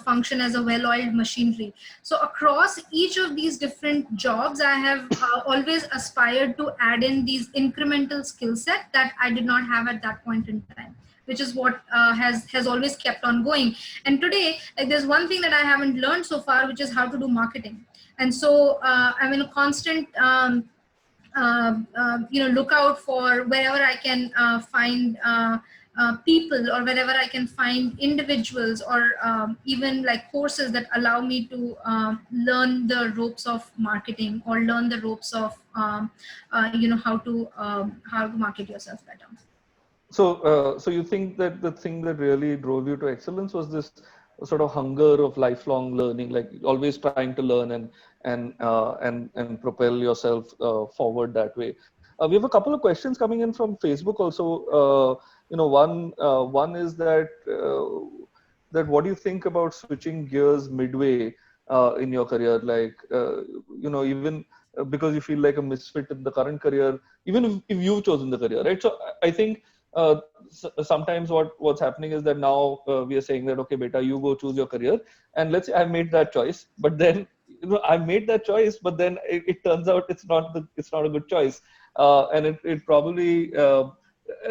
Speaker 2: function as a well-oiled machinery. So across each of these different jobs, I have always aspired to add in these incremental skill set that I did not have at that point in time, which is what has always kept on going. And today, like, there's one thing that I haven't learned so far, which is how to do marketing. And so I'm in a constant look out for wherever I can find people, or wherever I can find individuals, or even like courses that allow me to learn the ropes of marketing, or learn the ropes of how to market yourself better.
Speaker 1: So you think that the thing that really drove you to excellence was this sort of hunger of lifelong learning, like always trying to learn and propel yourself forward that way. We have a couple of questions coming in from Facebook also. One is that what do you think about switching gears midway in your career? Like, even because you feel like a misfit in the current career, even if you've chosen the career, right? So I think sometimes what's happening is that now we are saying that, okay, beta, you go choose your career, and let's say I made that choice, but then I made that choice, but then it turns out it's not a good choice, and it probably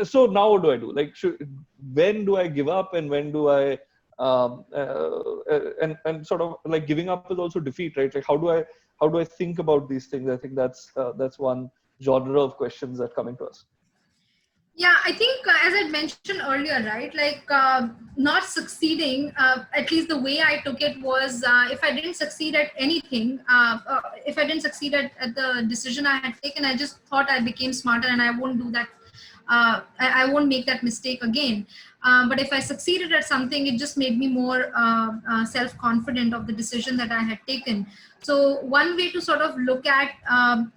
Speaker 1: so now what do I do? Like, when do I give up, and when do I and sort of like giving up is also defeat, right? Like, how do I think about these things? I think that's one genre of questions that come into us.
Speaker 2: Yeah, I think as I mentioned earlier, right, like not succeeding, at least the way I took it was, if I didn't succeed at anything, if I didn't succeed at the decision I had taken, I just thought I became smarter and I won't do that. I won't make that mistake again. But if I succeeded at something, it just made me more self-confident of the decision that I had taken. So one way to sort of look at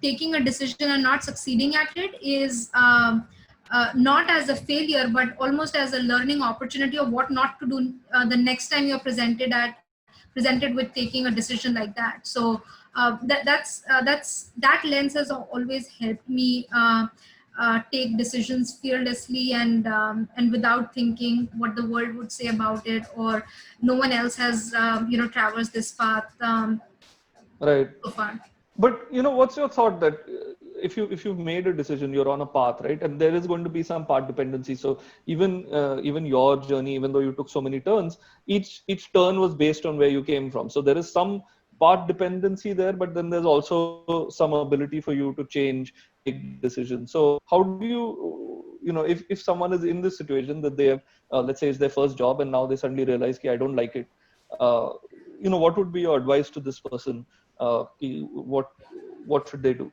Speaker 2: taking a decision and not succeeding at it is not as a failure, but almost as a learning opportunity of what not to do the next time you're presented with taking a decision like that. So that lens has always helped me take decisions fearlessly and without thinking what the world would say about it, or no one else has traversed this path
Speaker 1: right
Speaker 2: so far.
Speaker 1: But what's your thought that if you've made a decision, you're on a path, right? And there is going to be some path dependency. So even your journey, even though you took so many turns, each turn was based on where you came from. So there is some path dependency there, but then there's also some ability for you to change, take decisions. So how do if someone is in this situation that they have, let's say it's their first job, and now they suddenly realize, I don't like it. What would be your advice to this person? What should they do?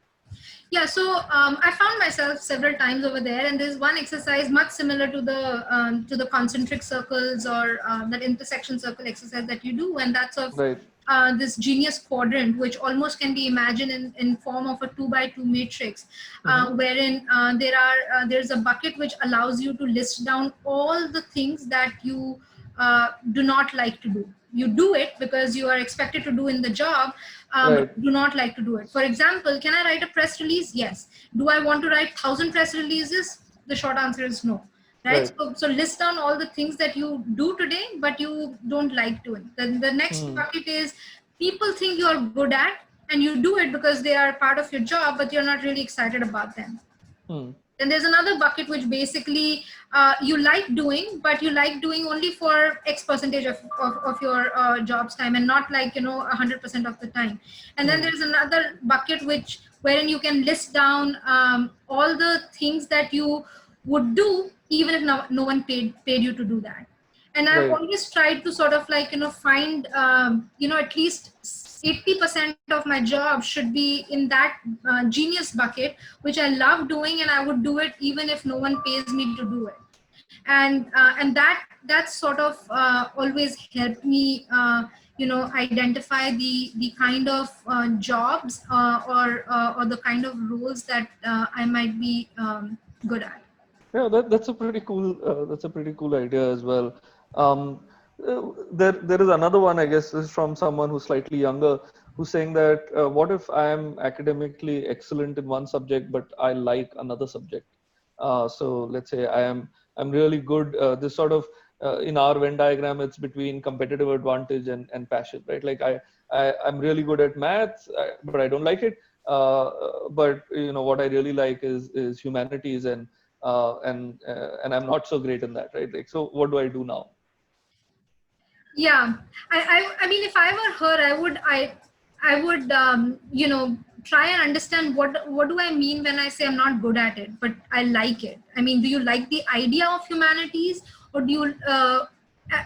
Speaker 2: Yeah, so I found myself several times over there, and there's one exercise much similar to the concentric circles or that intersection circle exercise that you do, and that's of
Speaker 1: Right.
Speaker 2: this genius quadrant, which almost can be imagined in form of a 2 by 2 matrix,
Speaker 1: Mm-hmm.
Speaker 2: wherein there's a bucket which allows you to list down all the things that you do not like to do. You do it because you are expected to do in the job, but
Speaker 1: Right.
Speaker 2: do not like to do it. For example, can I write a press release? Yes. Do I want to write 1,000 press releases? The short answer is no. Right.
Speaker 1: Right.
Speaker 2: So list down all the things that you do today, but you don't like doing. Then the next
Speaker 1: Mm.
Speaker 2: bucket is people think you're good at, and you do it because they are part of your job, but you're not really excited about them.
Speaker 1: Mm.
Speaker 2: Then there's another bucket which basically you like doing, but you like doing only for X percentage of your job's time, and not like 100% of the time. And then
Speaker 1: Mm.
Speaker 2: there's another bucket which wherein you can list down all the things that you would do even if no one paid you to do that. And I've
Speaker 1: Right.
Speaker 2: always tried to sort of like find at least 80% of my job should be in that genius bucket, which I love doing, and I would do it even if no one pays me to do it. And that sort of always helped me identify the kind of jobs or the kind of roles that I might be good at.
Speaker 1: Yeah, that's a pretty cool. That's a pretty cool idea as well. Um, there is another one, I guess, is from someone who's slightly younger, who's saying that what if I am academically excellent in one subject, but I like another subject. So let's say I'm really good. This sort of in our Venn diagram, it's between competitive advantage and passion, right? Like I'm really good at maths, but I don't like it. But what I really like is humanities and I'm not so great in that, right? Like, so what do I do now?
Speaker 2: Yeah, I mean, if I were her, I would try and understand what do I mean when I say I'm not good at it, but I like it. I mean, do you like the idea of humanities, or do you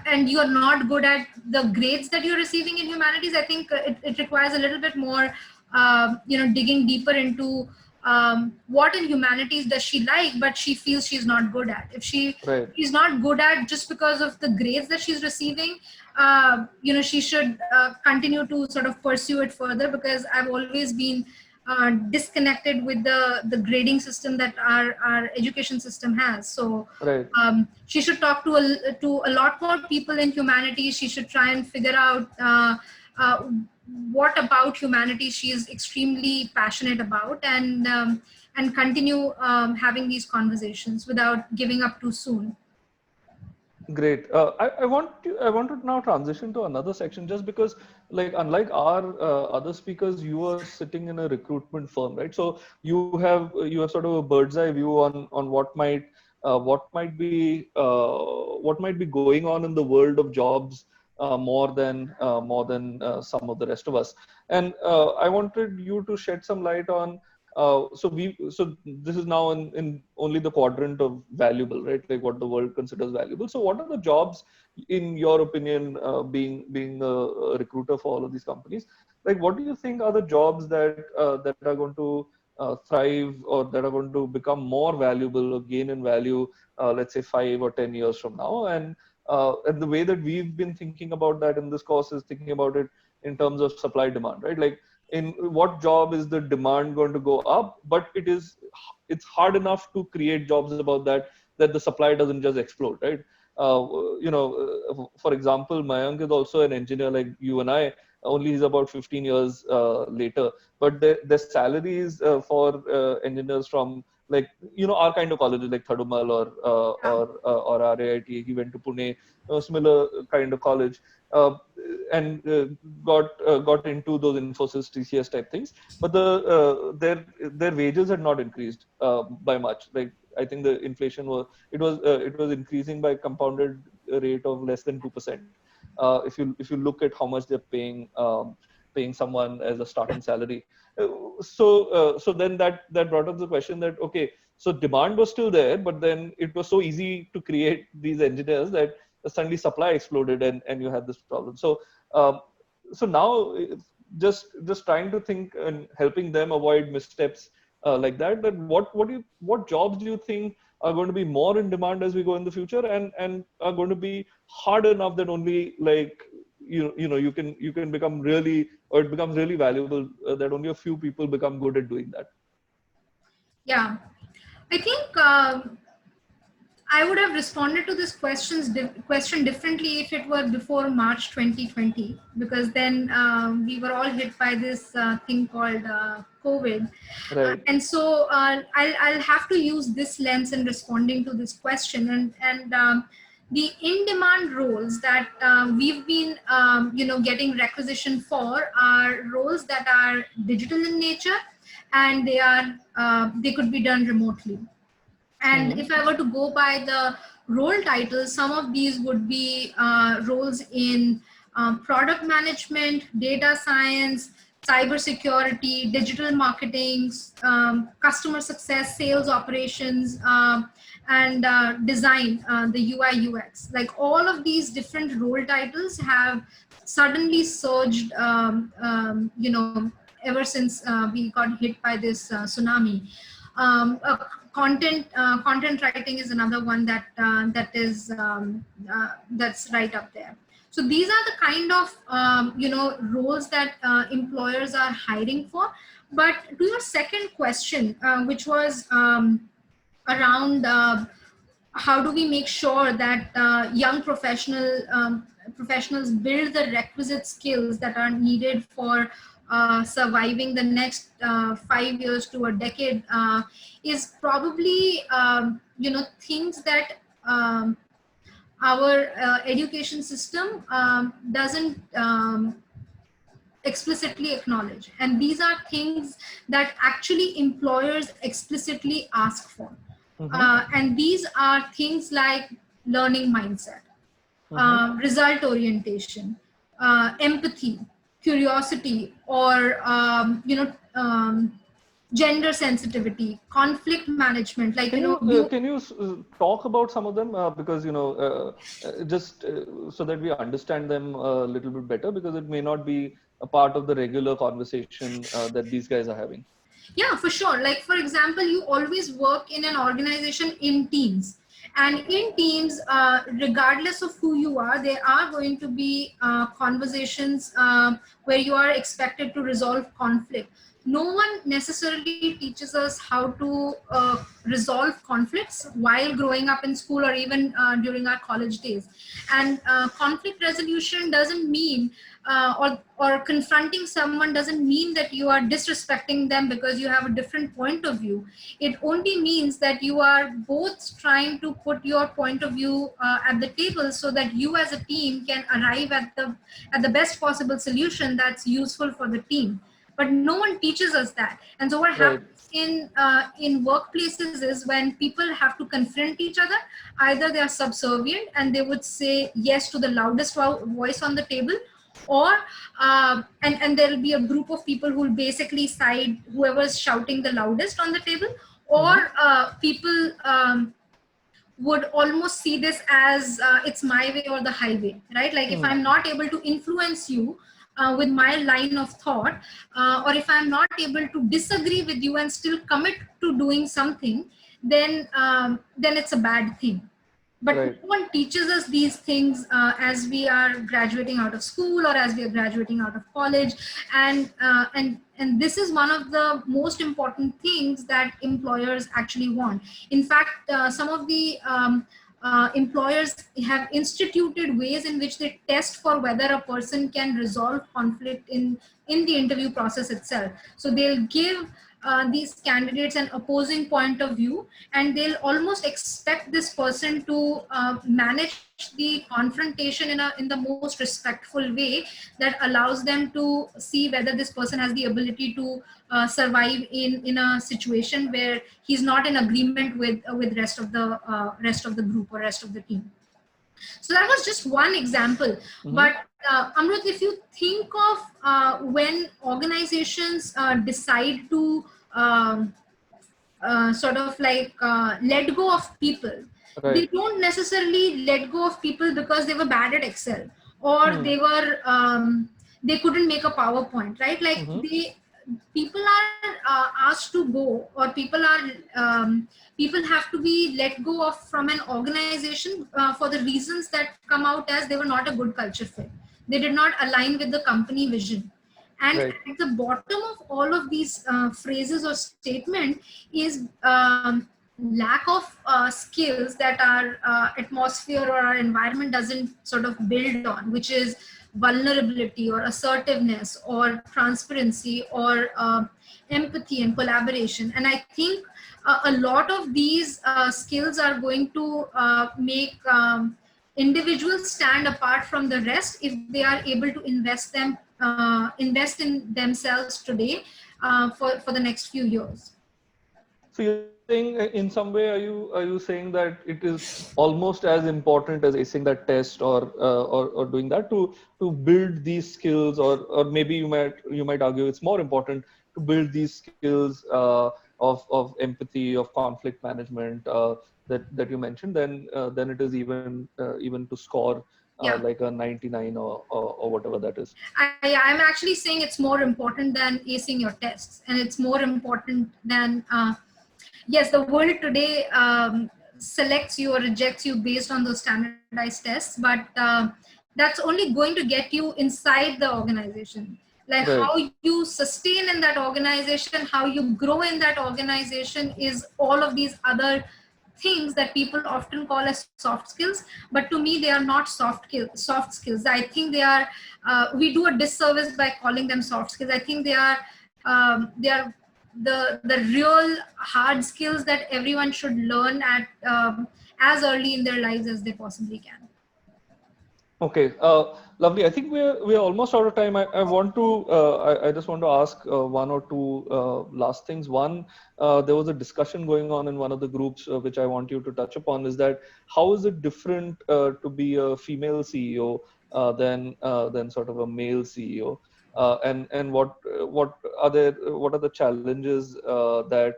Speaker 2: and you're not good at the grades that you're receiving in humanities? I think it requires a little bit more digging deeper into what in humanities does she like, but she feels she's not good at. If
Speaker 1: Right.
Speaker 2: she's not good at just because of the grades that she's receiving, she should continue to sort of pursue it further, because I've always been disconnected with the grading system that our education system has. So
Speaker 1: Right.
Speaker 2: she should talk to a lot more people in humanities. She should try and figure out uh, what about humanity she is extremely passionate about, and continue having these conversations without giving up too soon.
Speaker 1: Great. I want to now transition to another section, just because, like, unlike our other speakers, you are sitting in a recruitment firm, right? So you have sort of a bird's eye view on what might be going on in the world of jobs, more than some of the rest of us. And I wanted you to shed some light on. So this is now in only the quadrant of valuable, right? Like what the world considers valuable. So what are the jobs, in your opinion, being a recruiter for all of these companies? Like, what do you think are the jobs that are going to thrive, or that are going to become more valuable or gain in value, let's say 5 or 10 years from now? And the way that we've been thinking about that in this course is thinking about it in terms of supply demand, right? Like, in what job is the demand going to go up, but it's hard enough to create jobs about that the supply doesn't just explode, right? For example, Mayank is also an engineer like you and I, only he's about 15 years later, but the salaries for engineers from, like, our kind of colleges like Thadumal or RAIT. He went to Pune, a similar kind of college, uh, and got into those Infosys, TCS type things. But their wages had not increased by much. Like, I think the inflation was increasing by a compounded rate of less than 2%. If you look at how much they're paying someone as a starting salary. So then that brought up the question that, okay, so demand was still there, but then it was so easy to create these engineers that suddenly supply exploded, and you had this problem. So now just trying to think and helping them avoid missteps like that. That what jobs do you think are going to be more in demand as we go in the future, and are going to be hard enough that only like you can become really, or it becomes really valuable, that only a few people become good at doing that.
Speaker 2: Yeah, I think I would have responded to this question differently if it were before March 2020, because then we were all hit by this thing called COVID.
Speaker 1: Right.
Speaker 2: And so I'll have to use this lens in responding to this question. And the in-demand roles that we've been, getting requisition for are roles that are digital in nature, and they could be done remotely. And if I were to go by the role titles, some of these would be roles in product management, data science, cybersecurity, digital marketing, customer success, sales operations, and design, the UI UX. Like all of these different role titles have suddenly surged, ever since we got hit by this tsunami. Content writing is another one that's right up there. So these are the kind of roles that employers are hiring for. But to your second question, which was around how do we make sure that young professionals build the requisite skills that are needed for surviving the next 5 years to a decade, is probably things that our education system doesn't explicitly acknowledge, and these are things that actually employers explicitly ask for. And these are things like learning mindset, result orientation, empathy, curiosity, or gender sensitivity, conflict management. Like
Speaker 1: can you talk about some of them, because just so that we understand them a little bit better, because it may not be a part of the regular conversation that these guys are having.
Speaker 2: Yeah, for sure. Like, for example, you always work in an organization in teams. And in teams, regardless of who you are, there are going to be conversations where you are expected to resolve conflict. No one necessarily teaches us how to resolve conflicts while growing up in school, or even during our college days. And conflict resolution doesn't mean or confronting someone doesn't mean that you are disrespecting them because you have a different point of view. It only means that you are both trying to put your point of view at the table, so that you as a team can arrive at the best possible solution that's useful for the team. But no one teaches us that. And so what happens in workplaces is, when people have to confront each other, either they are subservient and they would say yes to the loudest voice on the table, or and there will be a group of people who will basically side whoever's shouting the loudest on the table, or people would almost see this as it's my way or the highway, right? Like if I'm not able to influence you with my line of thought, or if I'm not able to disagree with you and still commit to doing something, then it's a bad thing. But no one teaches us these things as we are graduating out of school, or as we are graduating out of college. And this is one of the most important things that employers actually want. In fact, some of the employers have instituted ways in which they test for whether a person can resolve conflict in the interview process itself. So they'll give these candidates an opposing point of view, and they'll almost expect this person to manage the confrontation in the most respectful way that allows them to see whether this person has the ability to survive in a situation where he's not in agreement with rest of the group or rest of the team. So that was just one example. But Amrut, if you think of when organizations decide to sort of like let go of people, they don't necessarily let go of people because they were bad at Excel, or they were they couldn't make a PowerPoint, right? Like people are asked to go, or people have to be let go of from an organization for the reasons that come out as they were not a good culture fit. They did not align with the company vision. And
Speaker 1: Right.
Speaker 2: at the bottom of all of these phrases or statement is lack of skills that our atmosphere or our environment doesn't sort of build on, which is vulnerability or assertiveness or transparency or empathy and collaboration. And I think a lot of these skills are going to make individuals stand apart from the rest if they are able to invest in themselves today for the next few years.
Speaker 1: So you're saying in some way, are you saying that it is almost as important as acing that test or doing that to build these skills, or maybe you might argue it's more important to build these skills of empathy, of conflict management that you mentioned, then it is even to score
Speaker 2: Yeah.
Speaker 1: like a 99 or whatever that is.
Speaker 2: I'm actually saying it's more important than acing your tests, and it's more important than yes, the world today selects you or rejects you based on those standardized tests, but that's only going to get you inside the organization. Like
Speaker 1: Right.
Speaker 2: how you sustain in that organization, how you grow in that organization is all of these other things that people often call as soft skills, but to me they are not soft skills. I think they are we do a disservice by calling them soft skills. I think they are the real hard skills that everyone should learn at as early in their lives as they possibly can.
Speaker 1: Okay, lovely. I think we're almost out of time. I want to I just want to ask one or two last things. One, there was a discussion going on in one of the groups which I want you to touch upon. Is that how is it different to be a female CEO than sort of a male CEO? And what are the challenges that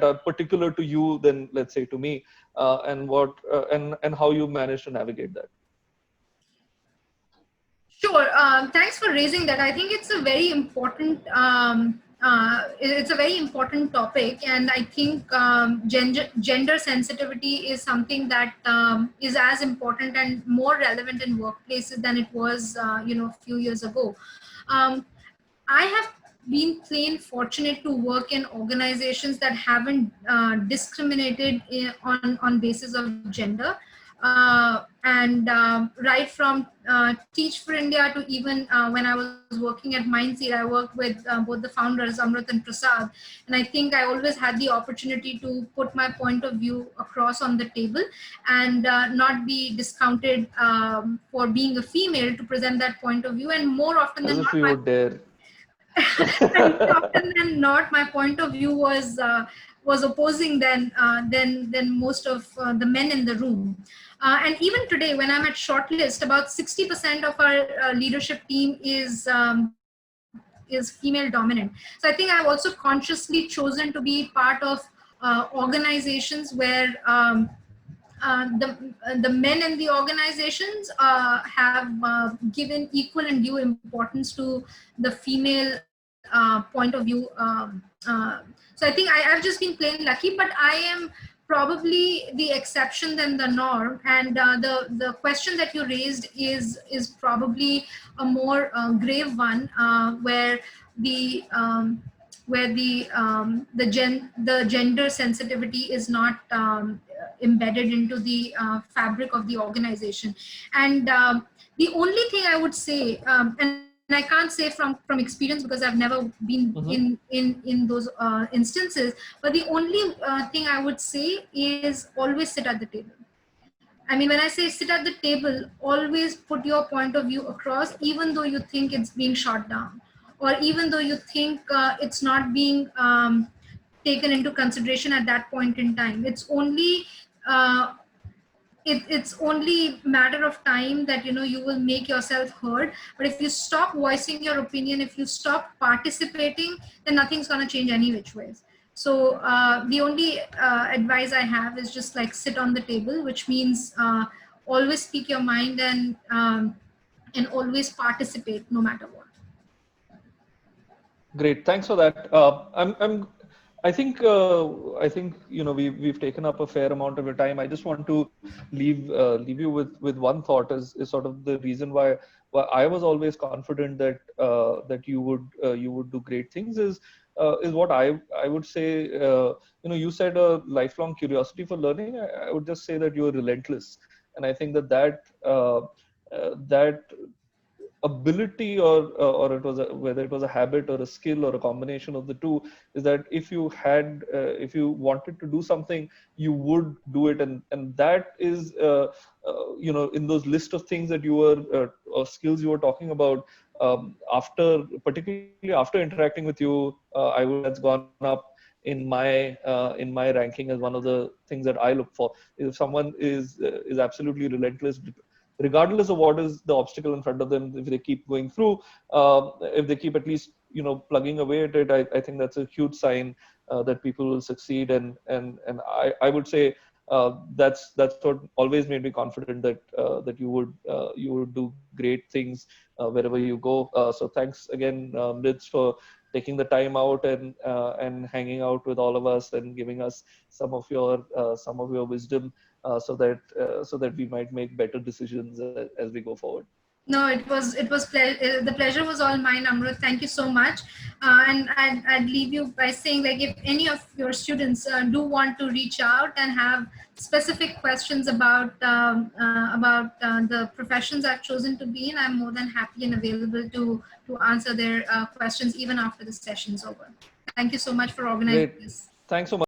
Speaker 1: are particular to you than, let's say, to me, and how you manage to navigate that?
Speaker 2: Sure. Thanks for raising that. I think it's a very important topic, and I think gender sensitivity is something that is as important and more relevant in workplaces than it was a few years ago. Um, I have been plain fortunate to work in organizations that haven't discriminated on basis of gender. And right from Teach for India to even when I was working at Mindseed, I worked with both the founders, Amrit and Prasad. And I think I always had the opportunity to put my point of view across on the table and not be discounted for being a female to present that point of view. And more often
Speaker 1: As
Speaker 2: than
Speaker 1: if
Speaker 2: not,
Speaker 1: we would dare.
Speaker 2: and more often than not, my point of view was opposing than most of the men in the room. And even today, when I'm at shortlist, about 60% of our leadership team is female dominant. So I think I've also consciously chosen to be part of organizations where the men in the organizations have given equal and due importance to the female point of view. So I think I've just been plain lucky, but I am probably the exception than the norm. And the question that you raised is probably a more grave one, where the gender sensitivity is not embedded into the fabric of the organization. And the only thing I would say, and I can't say from experience because I've never been in those instances, but the only thing I would say is always sit at the table. I mean, when I say sit at the table, always put your point of view across, even though you think it's being shot down, or even though you think it's not being taken into consideration at that point in time. It's only uh, it's only matter of time that you will make yourself heard. But if you stop voicing your opinion, if you stop participating, then nothing's going to change any which ways. So the only advice I have is just like sit on the table, which means always speak your mind and and always participate no matter what.
Speaker 1: Great, thanks for that. I think we've taken up a fair amount of your time. I just want to leave you with one thought is sort of the reason why I was always confident that you would do great things is what I would say. You said a lifelong curiosity for learning. I would just say that you're relentless, and I think that ability or it was whether it was a habit or a skill or a combination of the two, is that if you wanted to do something, you would do it, and that is in those list of things that you were or skills you were talking about, particularly after interacting with you, I would say that's gone up in my ranking as one of the things that I look for. If someone is absolutely relentless, regardless of what is the obstacle in front of them, if they keep going through, if they keep at least plugging away at it, I think that's a huge sign that people will succeed. And I would say that's what always made me confident that you would do great things wherever you go. So thanks again, Mritz, for taking the time out and hanging out with all of us and giving us some of your wisdom, so that we might make better decisions as we go forward.
Speaker 2: No, the pleasure was all mine, Amrut. Thank you so much. And I'd leave you by saying, like, if any of your students do want to reach out and have specific questions about the professions I've chosen to be in, I'm more than happy and available to answer their questions even after the session's over. Thank you so much for organizing
Speaker 1: Great.
Speaker 2: this.
Speaker 1: Thanks so much.